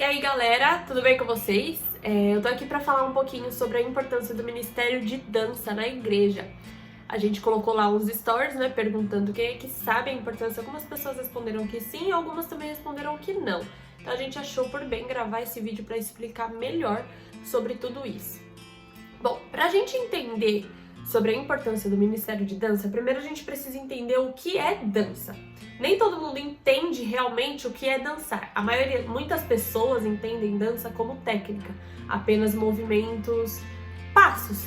aí galera, tudo bem com vocês? Eu tô aqui pra falar um pouquinho sobre a importância do Ministério de Dança na igreja. A gente colocou lá uns stories, né, perguntando quem é que sabe a importância. Algumas pessoas responderam que sim, algumas também responderam que não. Então a gente achou por bem gravar esse vídeo pra explicar melhor sobre tudo isso. Bom, pra gente entender sobre a importância do Ministério de Dança, primeiro a gente precisa entender o que é dança. Nem todo mundo entende realmente o que é dançar. Muitas pessoas entendem dança como técnica, apenas movimentos, passos.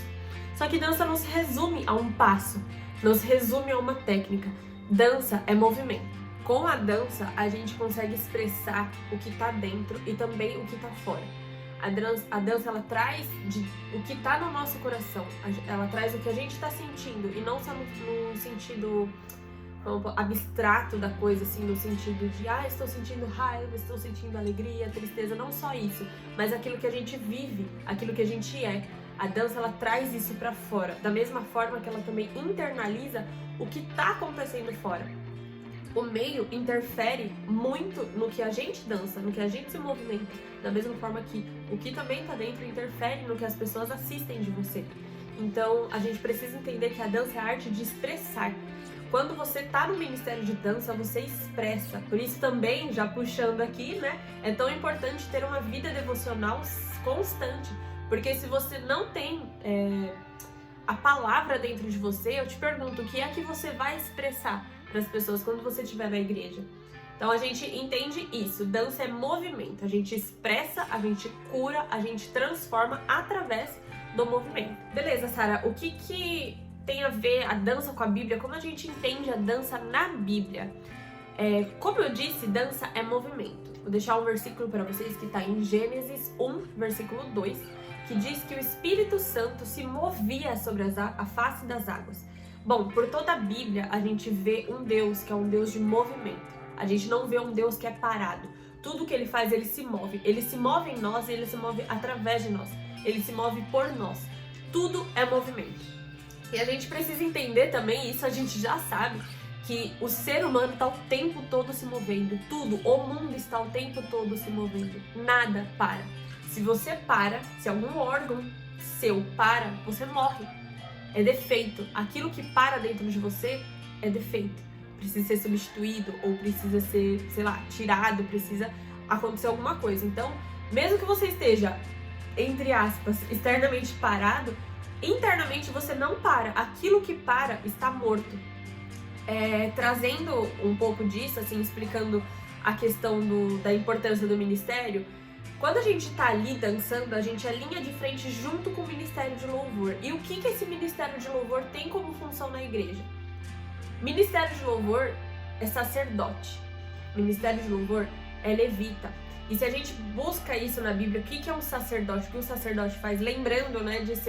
Só que dança não se resume a um passo, não se resume a uma técnica. Dança é movimento. Com a dança, a gente consegue expressar o que tá dentro e também o que tá fora. A dança, ela traz o que tá no nosso coração, ela traz o que a gente tá sentindo, e não só no sentido abstrato da coisa, assim, no sentido de estou sentindo raiva, estou sentindo alegria, tristeza, não só isso, mas aquilo que a gente vive, aquilo que a gente é. A dança, ela traz isso pra fora, da mesma forma que ela também internaliza o que tá acontecendo fora. O meio interfere muito no que a gente dança, no que a gente se movimenta, da mesma forma que o que também tá dentro interfere no que as pessoas assistem de você. Então, a gente precisa entender que a dança é a arte de expressar. Quando você tá no Ministério de Dança, você expressa. Por isso também, já puxando aqui, né, é tão importante ter uma vida devocional constante. Porque se você não tem a palavra dentro de você, eu te pergunto, o que é que você vai expressar para as pessoas quando você estiver na igreja? Então a gente entende isso, dança é movimento, a gente expressa, a gente cura, a gente transforma através do movimento. Beleza, Sara, o que tem a ver a dança com a Bíblia? Como a gente entende a dança na Bíblia? Como eu disse, dança é movimento. Vou deixar um versículo para vocês que está em Gênesis 1, versículo 2, que diz que o Espírito Santo se movia sobre a face das águas. Bom, por toda a Bíblia a gente vê um Deus que é um Deus de movimento. A gente não vê um Deus que é parado. Tudo que ele faz, ele se move. Ele se move em nós e ele se move através de nós. Ele se move por nós. Tudo é movimento. E a gente precisa entender também, isso a gente já sabe, que o ser humano está o tempo todo se movendo. Tudo, o mundo está o tempo todo se movendo. Nada para. Se você para, se algum órgão seu para, você morre. É defeito. Aquilo que para dentro de você é defeito. Precisa ser substituído ou precisa ser, sei lá, tirado, precisa acontecer alguma coisa. Então, mesmo que você esteja, entre aspas, externamente parado, internamente você não para. Aquilo que para está morto. Trazendo um pouco disso, assim, explicando a questão da importância do ministério, quando a gente tá ali dançando, a gente é linha de frente junto com o Ministério de Louvor. E o que esse Ministério de Louvor tem como função na igreja? Ministério de Louvor é sacerdote. Ministério de Louvor é levita. E se a gente busca isso na Bíblia, o que é um sacerdote? O que o sacerdote faz? Lembrando, né, de 2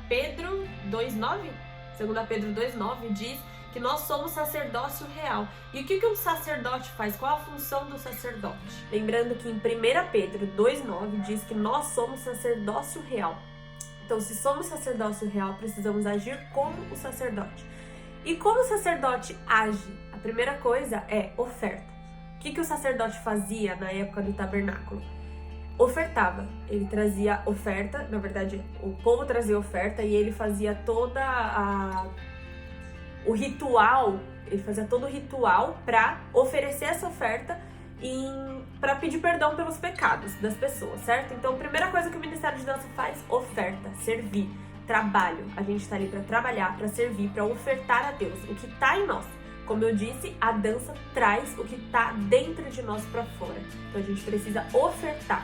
Pedro 2,9? 2 Pedro 2,9 diz que nós somos sacerdócio real. E o que um sacerdote faz? Qual a função do sacerdote? Lembrando que em 1 Pedro 2,9 diz que nós somos sacerdócio real. Então, se somos sacerdócio real, precisamos agir como o sacerdote. E como o sacerdote age? A primeira coisa é oferta. O que o sacerdote fazia na época do tabernáculo? Ofertava. Ele trazia oferta, na verdade, o povo trazia oferta e ele fazia o ritual, ele fazia todo o ritual para oferecer essa oferta para pedir perdão pelos pecados das pessoas, certo? Então, a primeira coisa que o Ministério de Dança faz, oferta, servir, trabalho. A gente tá ali para trabalhar, para servir, para ofertar a Deus o que tá em nós. Como eu disse, a dança traz o que tá dentro de nós para fora. Então, a gente precisa ofertar.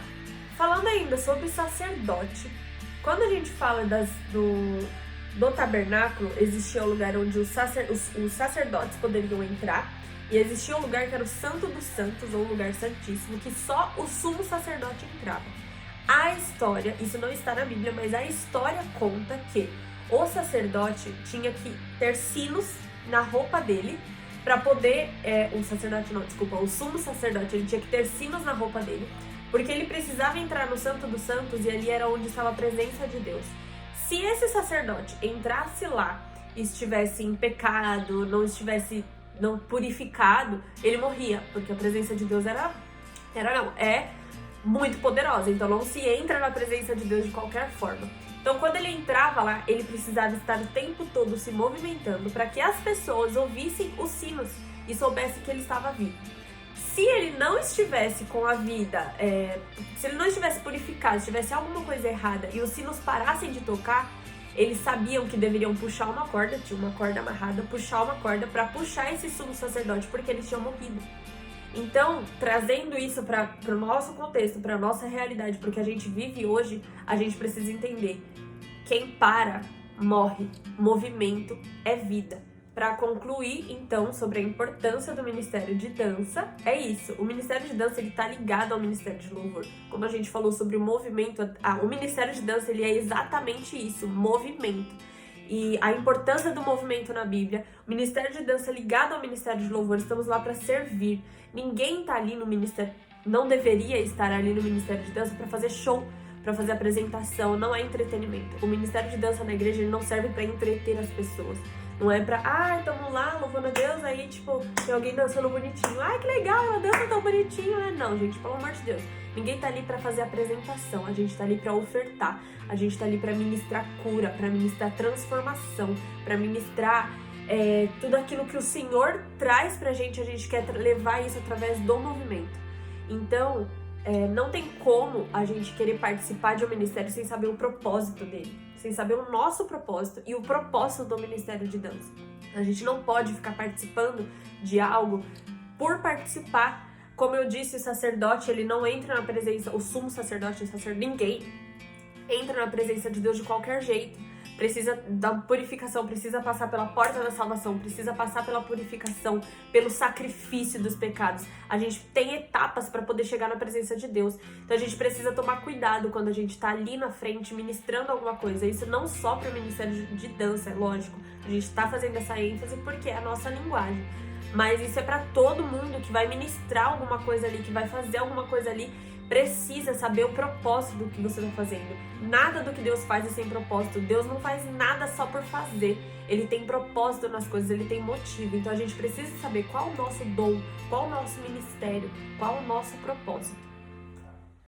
Falando ainda sobre sacerdote, quando a gente fala do tabernáculo, existia o lugar onde os sacerdotes poderiam entrar, e existia um lugar que era o Santo dos Santos, ou um lugar santíssimo, que só o sumo sacerdote entrava. A história, isso não está na Bíblia, mas a história conta que o sacerdote tinha que ter sinos na roupa dele, para poder, o sumo sacerdote, ele tinha que ter sinos na roupa dele, porque ele precisava entrar no Santo dos Santos, e ali era onde estava a presença de Deus. Se esse sacerdote entrasse lá e estivesse em pecado, não purificado, ele morria, porque a presença de Deus é muito poderosa, então não se entra na presença de Deus de qualquer forma. Então, quando ele entrava lá, ele precisava estar o tempo todo se movimentando para que as pessoas ouvissem os sinos e soubessem que ele estava vivo. Se ele não estivesse com a vida, se ele não estivesse purificado, se tivesse alguma coisa errada e os sinos parassem de tocar, eles sabiam que deveriam puxar uma corda, tinha uma corda amarrada, puxar uma corda para puxar esse sumo sacerdote, porque eles tinham morrido. Então, trazendo isso para o nosso contexto, para a nossa realidade, para o que a gente vive hoje, a gente precisa entender: quem para, morre. Movimento é vida. Para concluir, então, sobre a importância do Ministério de Dança, é isso. O Ministério de Dança está ligado ao Ministério de Louvor. Como a gente falou sobre o movimento, o Ministério de Dança ele é exatamente isso, movimento. E a importância do movimento na Bíblia, o Ministério de Dança ligado ao Ministério de Louvor, estamos lá para servir. Ninguém está ali no Ministério, não deveria estar ali no Ministério de Dança para fazer show, para fazer apresentação, não é entretenimento. O Ministério de Dança na igreja ele não serve para entreter as pessoas. Não é pra, estamos lá louvando a Deus, aí tipo, tem alguém dançando bonitinho. Que legal, ela dança tão bonitinho, né? Não, gente, pelo amor de Deus. Ninguém tá ali pra fazer apresentação, a gente tá ali pra ofertar, a gente tá ali pra ministrar cura, pra ministrar transformação, pra ministrar tudo aquilo que o Senhor traz pra gente, a gente quer levar isso através do movimento. Então, não tem como a gente querer participar de um ministério sem saber o propósito dele, sem saber o nosso propósito e o propósito do Ministério de Dança. A gente não pode ficar participando de algo por participar. Como eu disse, o sacerdote, ele não entra na presença, o sumo sacerdote, ninguém entra na presença de Deus de qualquer jeito. Precisa da purificação, precisa passar pela porta da salvação, precisa passar pela purificação, pelo sacrifício dos pecados. A gente tem etapas para poder chegar na presença de Deus. Então a gente precisa tomar cuidado quando a gente está ali na frente ministrando alguma coisa. Isso não só para o Ministério de Dança, é lógico. A gente está fazendo essa ênfase porque é a nossa linguagem. Mas isso é para todo mundo que vai ministrar alguma coisa ali, que vai fazer alguma coisa ali. Precisa saber o propósito do que você está fazendo. Nada do que Deus faz é sem propósito. Deus não faz nada só por fazer. Ele tem propósito nas coisas, ele tem motivo. Então a gente precisa saber qual é o nosso dom, qual é o nosso ministério, qual é o nosso propósito.